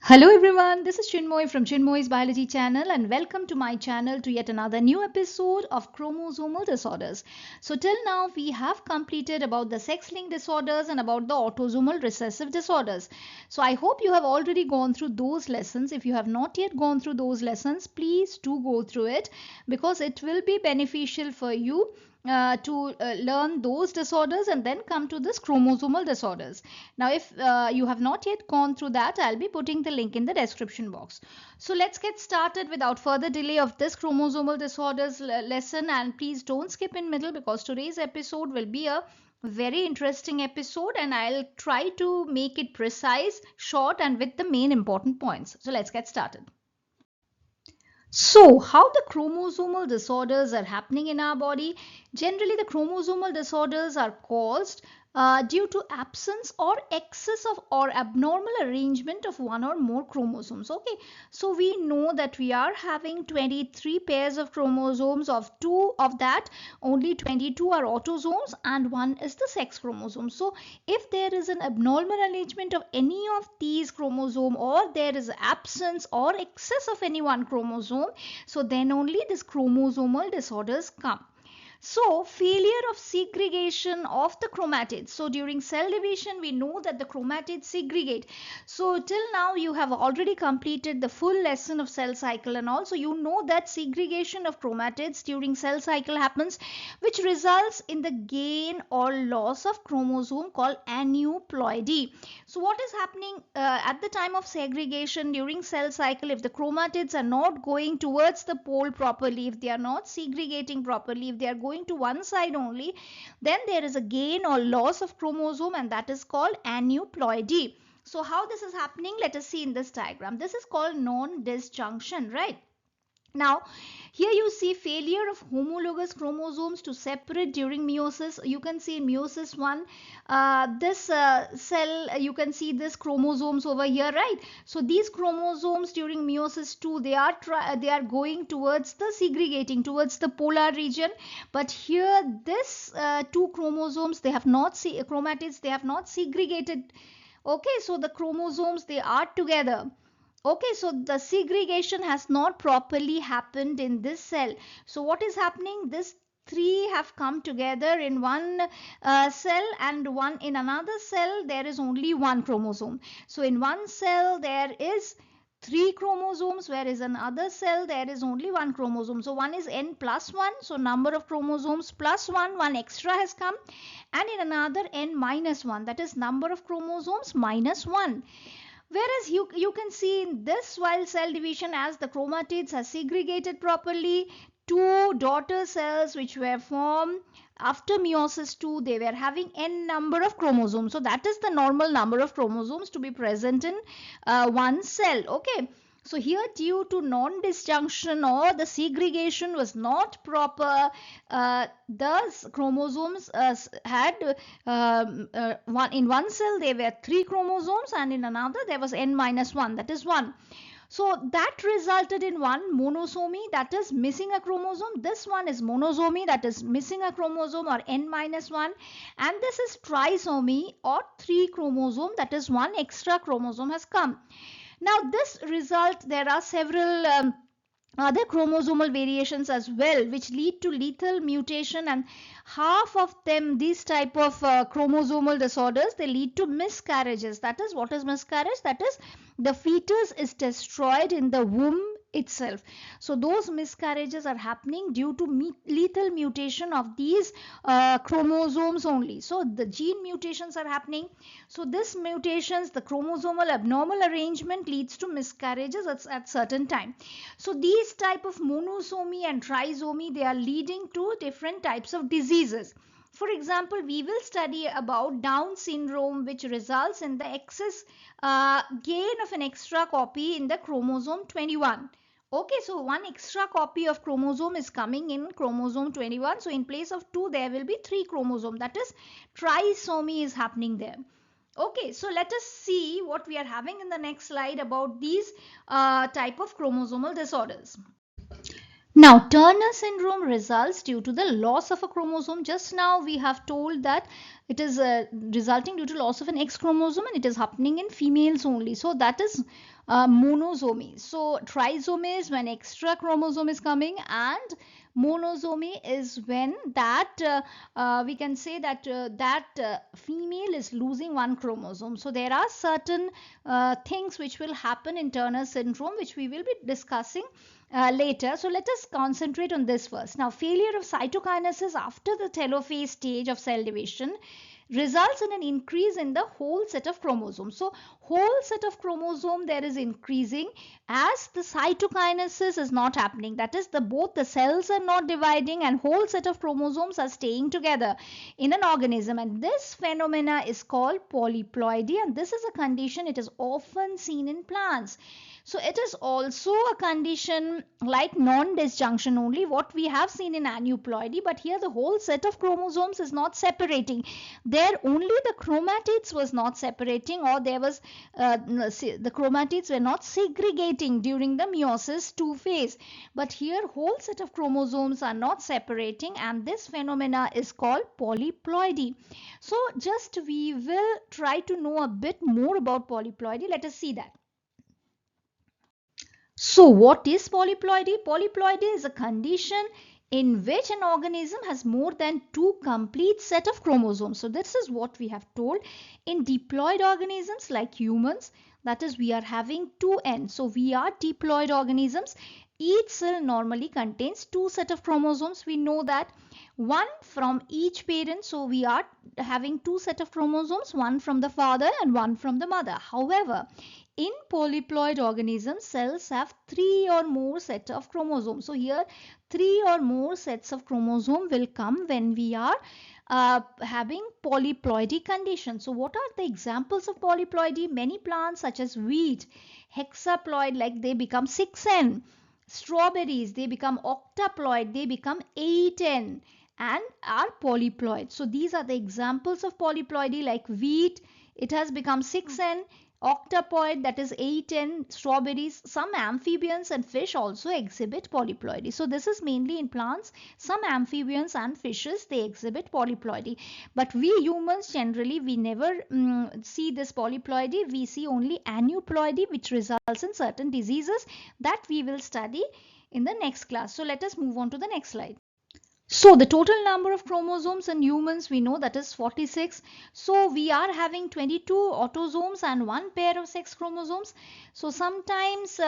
Hello everyone, this is Chinmoy from Chinmoy's Biology channel and welcome to my channel to yet another new episode of chromosomal disorders. So till now we have completed about the sex-linked disorders and about the autosomal recessive disorders. So I hope you have already gone through those lessons. If you have not yet gone through those lessons, please do go through it because it will be beneficial for you to learn those disorders and then come to this chromosomal disorders. Now if you have not yet gone through that, I'll be putting the link in the description box. So let's get started without further delay of this chromosomal disorders lesson, and please don't skip in middle because today's episode will be a very interesting episode and I'll try to make it precise, short and with the main important points. So let's get started. So, how the chromosomal disorders are happening in our body? Generally, the chromosomal disorders are caused due to absence or excess of or abnormal arrangement of one or more chromosomes. Okay, so we know that we are having 23 pairs of chromosomes. Of two of that, only 22 are autosomes and one is the sex chromosome. So if there is an abnormal arrangement of any of these chromosome, or there is absence or excess of any one chromosome, so then only this chromosomal disorders come. So failure of segregation of the chromatids. So during cell division, we know that the chromatids segregate. So till now you have already completed the full lesson of cell cycle, and also you know that segregation of chromatids during cell cycle happens, which results in the gain or loss of chromosome called aneuploidy. So what is happening at the time of segregation during cell cycle? If the chromatids are not going towards the pole properly, if they are not segregating properly, if they are going to one side only, then there is a gain or loss of chromosome, and that is called aneuploidy. So how this is happening, let us see in this diagram. This is called non-disjunction, right? Now, here you see failure of homologous chromosomes to separate during meiosis. You can see in meiosis 1, this cell, you can see this chromosomes over here, right? So these chromosomes during meiosis 2, they are going towards the segregating, towards the polar region. But here, this two chromosomes, they have not chromatids, they have not segregated. Okay, so the chromosomes, they are together. Okay, so the segregation has not properly happened in this cell. So what is happening? This three have come together in one cell, and one in another cell there is only one chromosome. So in one cell there is three chromosomes, whereas in another cell there is only one chromosome. So one is n plus 1, so number of chromosomes plus 1, one extra has come, and in another n minus 1, that is number of chromosomes minus 1. Whereas you can see in this, while cell division, as the chromatids are segregated properly, two daughter cells which were formed after meiosis 2, they were having n number of chromosomes. So that is the normal number of chromosomes to be present in one cell. Okay. So here, due to non-disjunction or the segregation was not proper, thus chromosomes had in one cell there were three chromosomes, and in another there was n minus 1, that is 1. So that resulted in one monosomy, that is missing a chromosome. This one is monosomy, that is missing a chromosome, or n minus 1. And this is trisomy, or 3 chromosome, that is one extra chromosome has come. Now this result, there are several other chromosomal variations as well, which lead to lethal mutation, and half of them, these type of chromosomal disorders, they lead to miscarriages. That is, what is miscarriage? That is, the fetus is destroyed in the womb itself. So those miscarriages are happening due to lethal mutation of these chromosomes only. So the gene mutations are happening. So this mutations, the chromosomal abnormal arrangement, leads to miscarriages at certain time. So these type of monosomy and trisomy, they are leading to different types of diseases. For example, we will study about Down syndrome, which results in the excess gain of an extra copy in the chromosome 21. Okay, so one extra copy of chromosome is coming in chromosome 21. So in place of 2, there will be 3 chromosome. That is, trisomy is happening there. Okay, so let us see what we are having in the next slide about these type of chromosomal disorders. Now, Turner syndrome results due to the loss of a chromosome. Just now we have told that it is resulting due to loss of an X chromosome, and it is happening in females only. So that is monosomy. So trisomy is when extra chromosome is coming, and monosomy is when that we can say that female is losing one chromosome. So there are certain things which will happen in Turner syndrome, which we will be discussing later. So let us concentrate on this first. Now, failure of cytokinesis after the telophase stage of cell division results in an increase in the whole set of chromosomes. So whole set of chromosome there is increasing as the cytokinesis is not happening. That is, both the cells are not dividing and whole set of chromosomes are staying together in an organism, and this phenomena is called polyploidy, and this is a condition it is often seen in plants. So it is also a condition like non-disjunction only, what we have seen in aneuploidy, but here the whole set of chromosomes is not separating. There only the chromatids was not separating, or there was the chromatids were not segregating during the meiosis 2 phase. But here whole set of chromosomes are not separating, and this phenomena is called polyploidy. So just we will try to know a bit more about polyploidy. Let us see that. So what is polyploidy? Polyploidy is a condition in which an organism has more than two complete set of chromosomes. So this is what we have told. In diploid organisms like humans, that is, we are having 2n. So we are diploid organisms. Each cell normally contains two set of chromosomes. We know that one from each parent. So we are having two set of chromosomes, one from the father and one from the mother. However, in polyploid organisms, cells have three or more sets of chromosomes. So here three or more sets of chromosome will come when we are having polyploidy condition. So what are the examples of polyploidy? Many plants such as wheat, hexaploid, like they become 6n. Strawberries, they become octaploid, they become 8n and are polyploid. So these are the examples of polyploidy, like wheat, it has become 6n. Octopoid, that is 8n. Strawberries. Some amphibians and fish also exhibit polyploidy. So this is mainly in plants. Some amphibians and fishes, they exhibit polyploidy. But we humans generally, we never see this polyploidy. We see only aneuploidy, which results in certain diseases that we will study in the next class. So let us move on to the next slide. So the total number of chromosomes in humans, we know that is 46. So we are having 22 autosomes and one pair of sex chromosomes. So sometimes,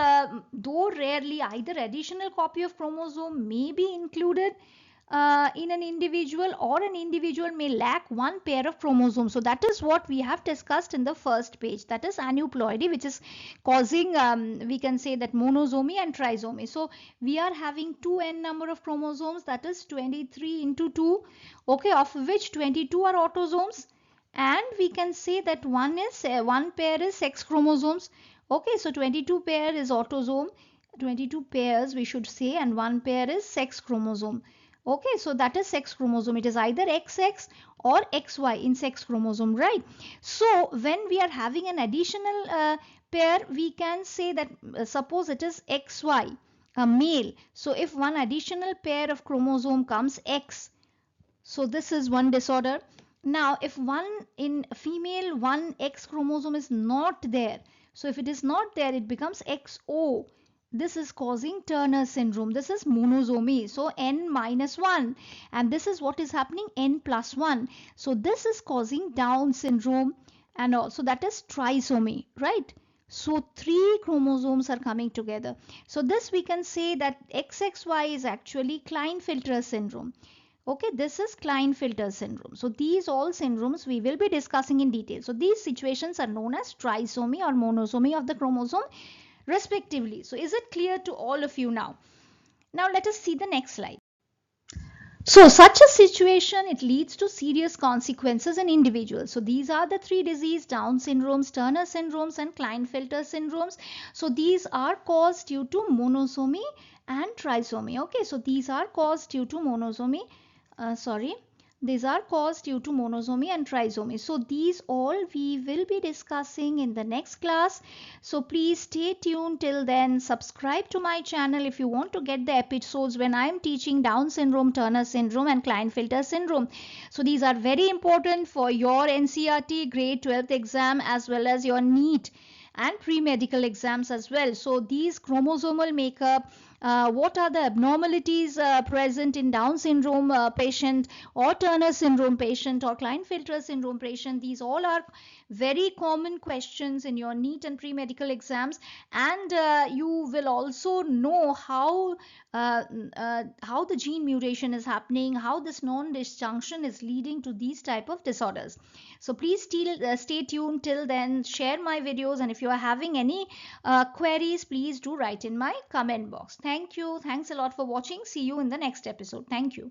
though rarely, either additional copy of chromosome may be included in an individual, or an individual may lack one pair of chromosomes. So that is what we have discussed in the first page, that is aneuploidy, which is causing we can say that monosomy and trisomy. So we are having 2n number of chromosomes, that is 23 into 2, okay, of which 22 are autosomes, and we can say that one pair is sex chromosomes. Okay, so 22 pair is autosome, 22 pairs we should say, and one pair is sex chromosome. Okay, so that is sex chromosome. It is either XX or XY in sex chromosome, right? So when we are having an additional pair, we can say that suppose it is XY, a male. So if one additional pair of chromosome comes X, so this is one disorder. Now if one in female, one X chromosome is not there, so if it is not there, it becomes XO. This is causing Turner syndrome. This is monosomy. So n minus 1, and this is what is happening, n plus 1. So this is causing Down syndrome, and also that is trisomy, right? So three chromosomes are coming together. So this we can say that XXY is actually Klinefelter syndrome. Okay, this is Klinefelter syndrome. So these all syndromes we will be discussing in detail. So these situations are known as trisomy or monosomy of the chromosome respectively. So is it clear to all of you now? Now let us see the next slide. So such a situation, it leads to serious consequences in individuals. So these are the three diseases: Down syndromes, Turner syndromes and Klinefelter syndromes. So these are caused due to monosomy and trisomy. Okay, so these are caused due to monosomy, These are caused due to monosomy and trisomy. So these all we will be discussing in the next class. So please stay tuned till then. Subscribe to my channel if you want to get the episodes when I am teaching Down syndrome, Turner syndrome and Klinefelter syndrome. So these are very important for your NCERT grade 12th exam as well as your NEET and pre-medical exams as well. So these chromosomal makeup, what are the abnormalities present in Down syndrome patient or Turner syndrome patient or Klinefelter syndrome patient, these all are very common questions in your NEET and pre-medical exams. And you will also know uh, how the gene mutation is happening, how this non-disjunction is leading to these type of disorders. So please stay tuned till then. Share my videos, and if you are having any queries, please do write in my comment box. Thank you. Thanks a lot for watching. See you in the next episode. Thank you.